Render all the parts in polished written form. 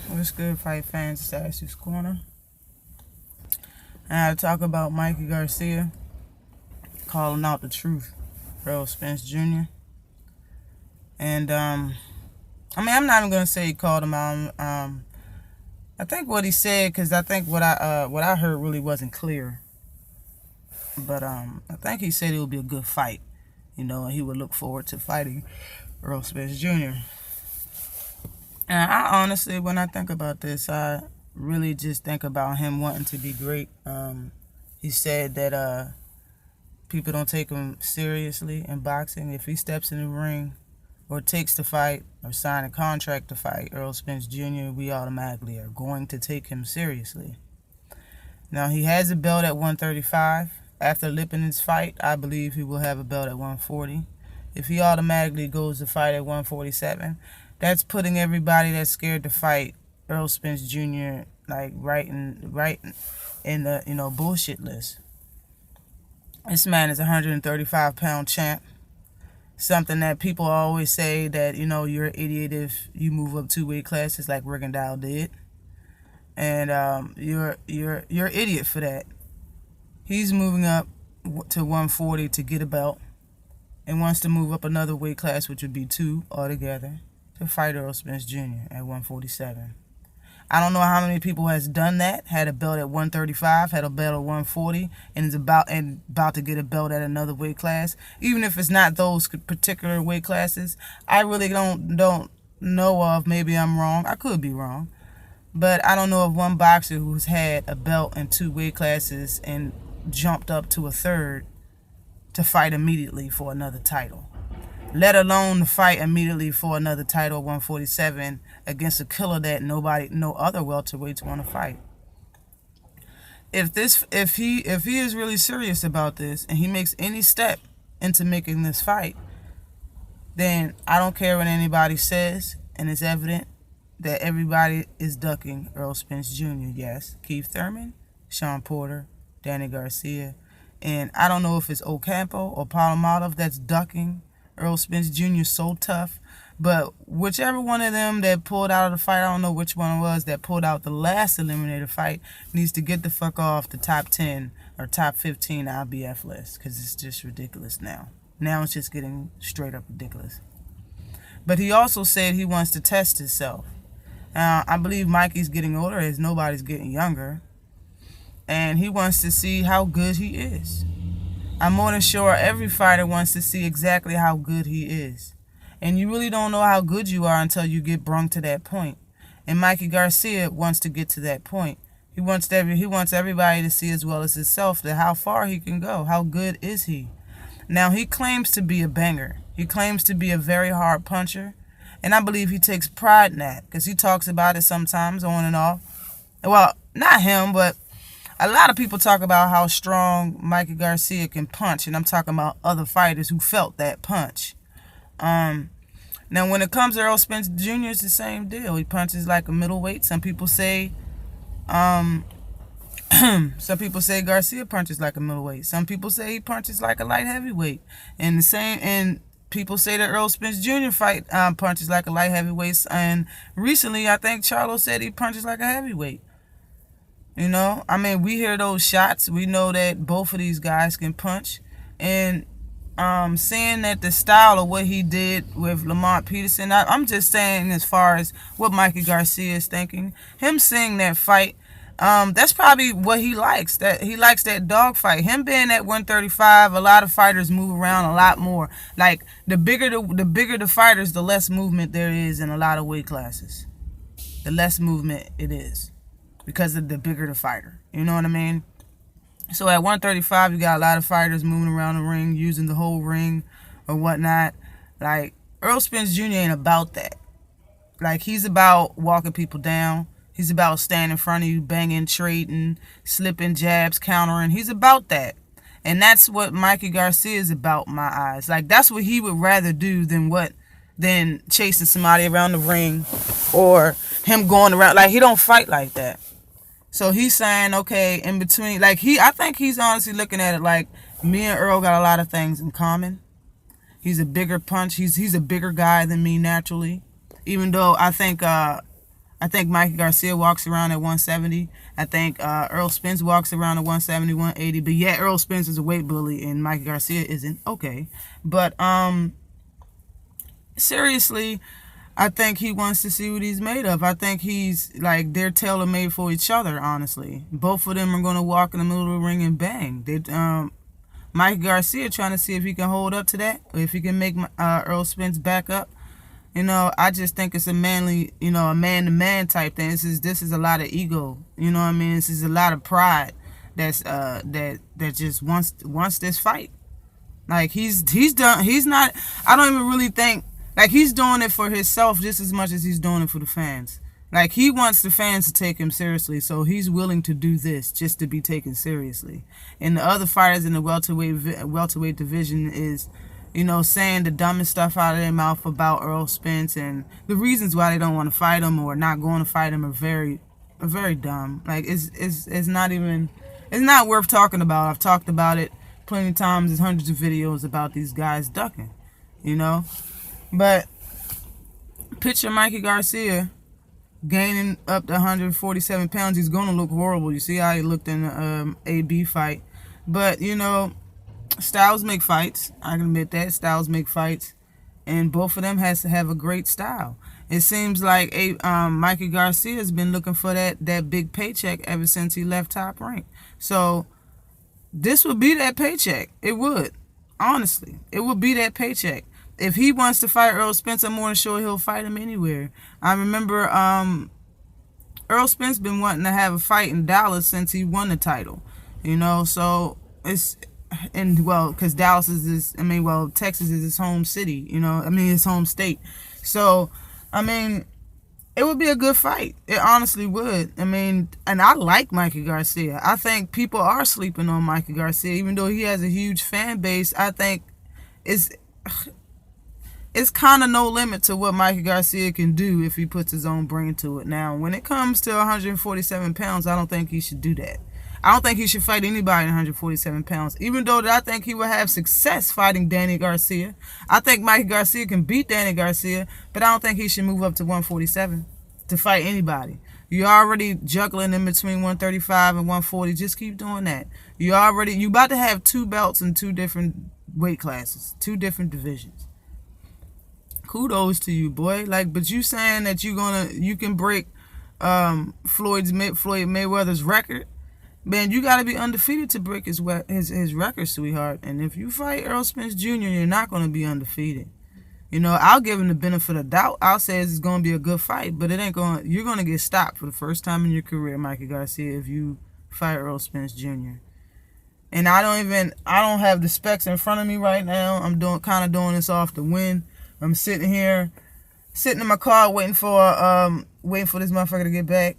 What's good, fight fans? It's Ashley's Corner. And I talk about Mikey Garcia calling out the truth, Errol Spence Jr. And I'm not even gonna say he called him out. I think what he said, because I think what I heard really wasn't clear. But I think he said it would be a good fight, and he would look forward to fighting Errol Spence Jr. And I honestly, when I think about this, I really just think about him wanting to be great. He said that people don't take him seriously in boxing. If he steps in the ring or takes the fight or sign a contract to fight Errol Spence Jr., we automatically are going to take him seriously. Now, he has a belt at 135. After Lipinen's fight, I believe he will have a belt at 140. If he automatically goes to fight at 147, that's putting everybody that's scared to fight Errol Spence Jr. like right in the bullshit list. This man is a 135-pound champ. Something that people always say that you're an idiot if you move up 2 weight classes like Rigondeaux did, and you're an idiot for that. He's moving up to 140 to get a belt, and wants to move up another weight class, which would be 2 altogether, to fight Errol Spence Jr. at 147. I don't know how many people has done that, had a belt at 135, had a belt at 140, and is about to get a belt at another weight class. Even if it's not those particular weight classes, I really don't know of. Maybe I'm wrong. I could be wrong. But I don't know of one boxer who's had a belt in 2 weight classes and jumped up to a third to fight immediately for another title, let alone to fight immediately for another title, 147, against a killer that no other welterweights want to fight. If he is really serious about this and he makes any step into making this fight, then I don't care what anybody says, and it's evident that everybody is ducking Errol Spence Jr. Yes, Keith Thurman, Sean Porter, Danny Garcia, and I don't know if it's Ocampo or Palomado that's ducking Errol Spence Jr. so tough, but whichever one of them that pulled out of the fight, I don't know which one it was that pulled out the last eliminator fight, needs to get the fuck off the top 10 or top 15 IBF list, because it's just ridiculous now. Now it's just getting straight up ridiculous. But he also said he wants to test himself. I believe Mikey's getting older as nobody's getting younger, and he wants to see how good he is. I'm more than sure every fighter wants to see exactly how good he is. And you really don't know how good you are until you get brung to that point. And Mikey Garcia wants to get to that point. He wants everybody to see as well as himself that how far he can go. How good is he? Now, he claims to be a banger. He claims to be a very hard puncher. And I believe he takes pride in that, because he talks about it sometimes on and off. Well, not him, but a lot of people talk about how strong Mikey Garcia can punch, and I'm talking about other fighters who felt that punch. Now, when it comes to Errol Spence Jr., it's the same deal. He punches like a middleweight. Some people say, Garcia punches like a middleweight. Some people say he punches like a light heavyweight, and people say that Errol Spence Jr. punches like a light heavyweight. And recently, I think Charlo said he punches like a heavyweight. We hear those shots. We know that both of these guys can punch. And saying that the style of what he did with Lamont Peterson, I'm just saying as far as what Mikey Garcia is thinking. Him seeing that fight, that's probably what he likes. That he likes that dog fight. Him being at 135, a lot of fighters move around a lot more. Like the bigger the fighters, the less movement there is in a lot of weight classes. The less movement it is, because of the bigger the fighter. You know what I mean? So at 135, you got a lot of fighters moving around the ring, using the whole ring or whatnot. Like, Errol Spence Jr. ain't about that. Like, he's about walking people down. He's about standing in front of you, banging, trading, slipping jabs, countering. He's about that. And that's what Mikey Garcia is about in my eyes. Like, that's what he would rather do than chasing somebody around the ring or him going around. Like, he don't fight like that. So he's saying, okay, in between, like I think he's honestly looking at it like me and Earl got a lot of things in common. He's a bigger punch. He's a bigger guy than me naturally. Even though I think I think Mikey Garcia walks around at 170. I think Errol Spence walks around at 170, 180. But yeah, Errol Spence is a weight bully and Mikey Garcia isn't. Okay. But seriously, I think he wants to see what he's made of. I think he's like, they're tailor made for each other, honestly. Both of them are going to walk in the middle of the ring and bang. Mikey Garcia trying to see if he can hold up to that, or if he can make Errol Spence back up. I just think it's a manly, a man-to-man type thing. This is a lot of ego. You know what I mean? This is a lot of pride that's that just wants this fight. Like he's done. He's not. I don't even really think like he's doing it for himself just as much as he's doing it for the fans. Like he wants the fans to take him seriously, so he's willing to do this just to be taken seriously. And the other fighters in the welterweight division is, saying the dumbest stuff out of their mouth about Errol Spence, and the reasons why they don't want to fight him or not going to fight him are very dumb. Like it's not worth talking about. I've talked about it plenty of times. There's hundreds of videos about these guys ducking, But picture Mikey Garcia gaining up to 147 pounds. He's going to look horrible. You see how he looked in the AB fight. But, styles make fights. I can admit that. Styles make fights. And both of them has to have a great style. It seems like Mikey Garcia has been looking for that big paycheck ever since he left Top Rank. So this would be that paycheck. It would. Honestly. It would be that paycheck. If he wants to fight Errol Spence, I'm more than sure he'll fight him anywhere. I remember Errol Spence been wanting to have a fight in Dallas since he won the title. So it's, because Dallas is Texas is his home city, his home state. So, it would be a good fight. It honestly would. And I like Mikey Garcia. I think people are sleeping on Mikey Garcia, even though he has a huge fan base. I think it's kind of no limit to what Mikey Garcia can do if he puts his own brain to it. Now, when it comes to 147 pounds, I don't think he should do that. I don't think he should fight anybody in 147 pounds, even though I think he will have success fighting Danny Garcia. I think Mikey Garcia can beat Danny Garcia, but I don't think he should move up to 147 to fight anybody. You're already juggling in between 135 and 140. Just keep doing that. You about to have 2 belts in 2 different weight classes, 2 different divisions. Kudos to you, boy. But you saying that you can break Floyd Mayweather's record? Man, you got to be undefeated to break his record, sweetheart. And if you fight Errol Spence Jr., you're not going to be undefeated. I'll give him the benefit of doubt. I'll say it's going to be a good fight, but you're going to get stopped for the first time in your career, Mikey Garcia, if you fight Errol Spence Jr. And I don't have the specs in front of me right now. I'm doing this off the wind. I'm sitting in my car waiting for this motherfucker to get back.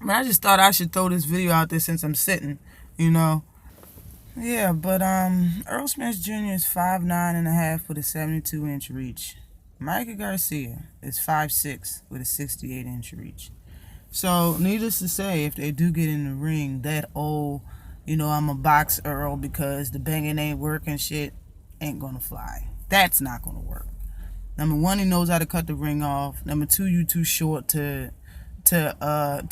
But I just thought I should throw this video out there since I'm sitting, Yeah, but Errol Spence Jr. is 5'9.5" with a 72-inch reach. Mikey Garcia is 5'6" with a 68-inch reach. So, needless to say, if they do get in the ring, that I'm a box Errol because the banging ain't working shit ain't gonna fly. That's not gonna work. Number 1, he knows how to cut the ring off. Number 2, you too short to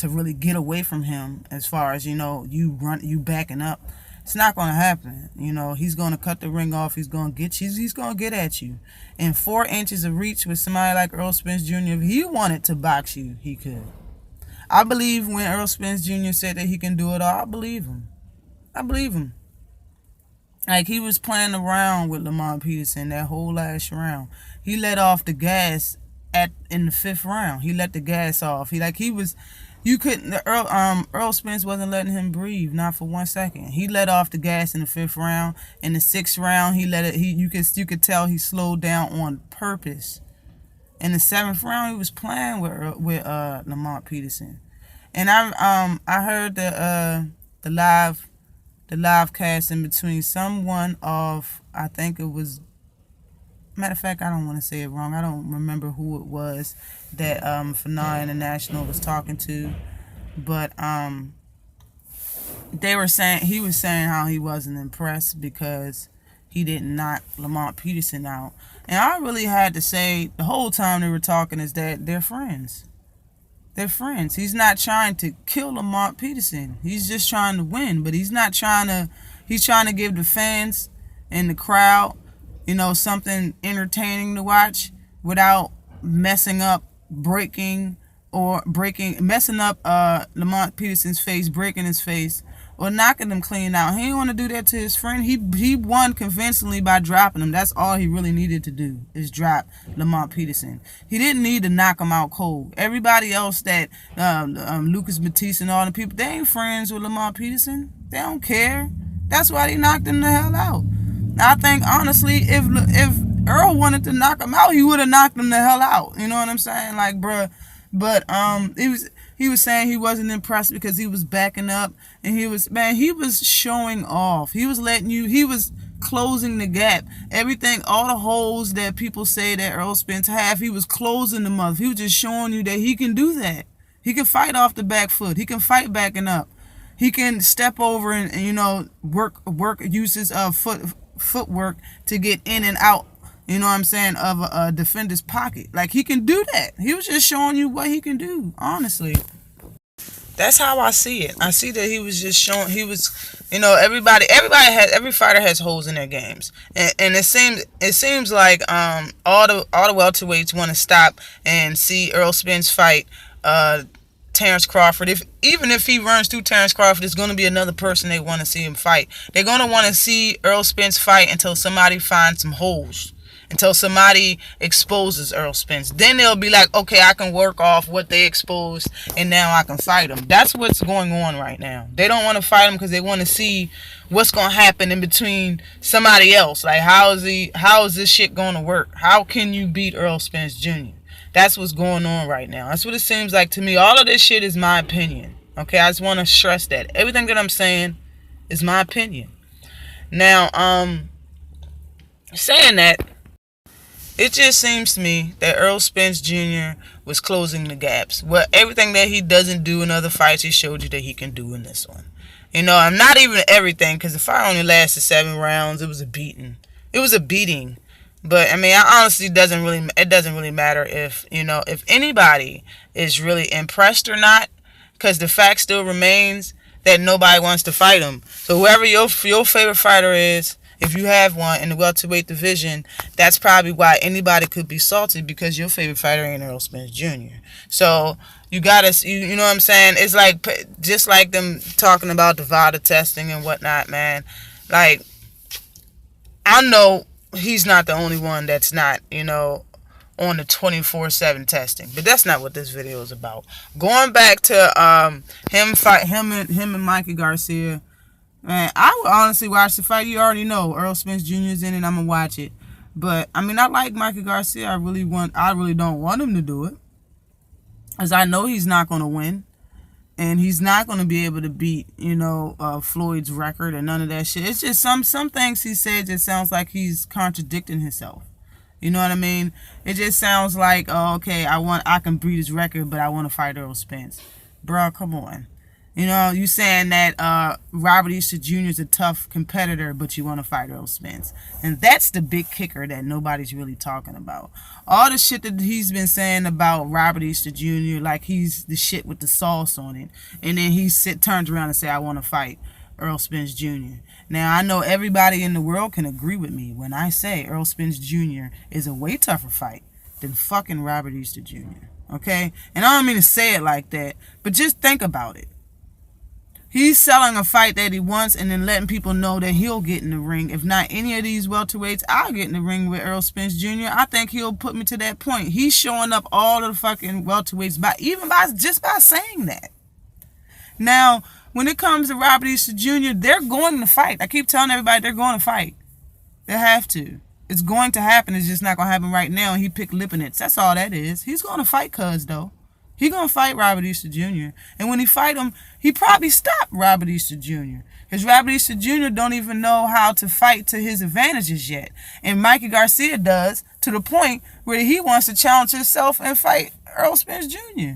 really get away from him as far as you backing up. It's not gonna happen. He's gonna cut the ring off. He's gonna get you. He's gonna get at you. And 4 inches of reach with somebody like Errol Spence Jr. If he wanted to box you, he could. I believe when Errol Spence Jr. said that he can do it all. I believe him. Like, he was playing around with Lamont Peterson that whole last round. He let off the gas in the 5th round. He let the gas off. Errol Spence wasn't letting him breathe, not for 1 second. He let off the gas in the 5th round. In the 6th round, you could tell he slowed down on purpose. In the 7th round, he was playing with Lamont Peterson. And I heard the live cast in between someone of, I think it was, matter of fact, I don't want to say it wrong. I don't remember who it was that Fanar International was talking to, but he was saying how he wasn't impressed because he didn't knock Lamont Peterson out. And I really had to say the whole time they were talking is that they're friends. They're friends. He's not trying to kill Lamont Peterson. He's just trying to win. But he's not trying to. He's trying to give the fans and the crowd, something entertaining to watch without messing up, messing up Lamont Peterson's face, breaking his face, or knocking him clean out. He didn't want to do that to his friend. He won convincingly by dropping him. That's all he really needed to do, is drop Lamont Peterson. He didn't need to knock him out cold. Everybody else that Lucas Batista and all the people, they ain't friends with Lamont Peterson. They don't care. That's why they knocked him the hell out. I think honestly, if Earl wanted to knock him out, he would have knocked him the hell out. You know what I'm saying? Like, bruh. But he was saying he wasn't impressed because he was backing up, and he was showing off. He was closing the gap. Everything, all the holes that people say that Errol Spence have, he was closing them up. He was just showing you that he can do that. He can fight off the back foot. He can fight backing up. He can step over and work uses of footwork to get in and out, of a defender's pocket. Like, he can do that. He was just showing you what he can do, honestly. That's how I see it. I see that he was just showing, every fighter has holes in their games. And it seems like all the welterweights want to stop and see Errol Spence fight Terrence Crawford. Even if he runs through Terrence Crawford, there's going to be another person they want to see him fight. They're going to want to see Errol Spence fight until somebody finds some holes, until somebody exposes Errol Spence. Then they'll be like, okay, I can work off what they exposed, and now I can fight him. That's what's going on right now. They don't want to fight him because they want to see what's going to happen in between somebody else. Like, how is this shit going to work? How can you beat Errol Spence Jr.? That's what's going on right now. That's what it seems like to me. All of this shit is my opinion. Okay, I just want to stress that. Everything that I'm saying is my opinion. Now, saying that, it just seems to me that Errol Spence Jr. was closing the gaps. Well, everything that he doesn't do in other fights, he showed you that he can do in this one. I'm not even everything, because the fight only lasted 7 rounds. It was a beating. But I mean, it honestly doesn't really matter if anybody is really impressed or not, because the fact still remains that nobody wants to fight him. So whoever your favorite fighter is, if you have one in the welterweight division, that's probably why anybody could be salty, because your favorite fighter ain't Errol Spence Jr. So you gotta, you know what I'm saying? It's like, just like them talking about the VADA testing and whatnot, man. Like, I know he's not the only one that's not, on the 24/7 testing. But that's not what this video is about. Going back to him and Mikey Garcia, man, I would honestly watch the fight. You already know Errol Spence Jr. is in it. I'm gonna watch it. But I mean, I like Mikey Garcia. I really don't want him to do it, as I know he's not gonna win. And he's not going to be able to beat, Floyd's record and none of that shit. It's just some things he said just sounds like he's contradicting himself. You know what I mean? It just sounds like, oh, okay, I can beat his record, but I want to fight Errol Spence. Bro, come on. You saying that Robert Easter Jr. is a tough competitor, but you want to fight Errol Spence. And that's the big kicker that nobody's really talking about. All the shit that he's been saying about Robert Easter Jr., like he's the shit with the sauce on it. And then he turns around and say, I want to fight Errol Spence Jr. Now, I know everybody in the world can agree with me when I say Errol Spence Jr. is a way tougher fight than fucking Robert Easter Jr. Okay? And I don't mean to say it like that, but just think about it. He's selling a fight that he wants and then letting people know that he'll get in the ring. If not any of these welterweights, I'll get in the ring with Errol Spence Jr. I think he'll put me to that point. He's showing up all of the fucking welterweights just by saying that. Now, when it comes to Robert Easter Jr., they're going to fight. I keep telling everybody they're going to fight. They have to. It's going to happen. It's just not going to happen right now. And he picked Lipinets. That's all that is. He's going to fight Cuz, though. He gonna fight Robert Easter Jr. And when he fight him, he probably stop Robert Easter Jr. Because Robert Easter Jr. don't even know how to fight to his advantages yet. And Mikey Garcia does, to the point where he wants to challenge himself and fight Errol Spence Jr.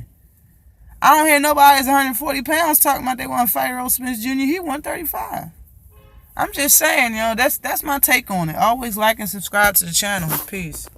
I don't hear nobody that's 140 pounds talking about they want to fight Errol Spence Jr. He 135. I'm just saying, that's my take on it. Always like and subscribe to the channel. Peace.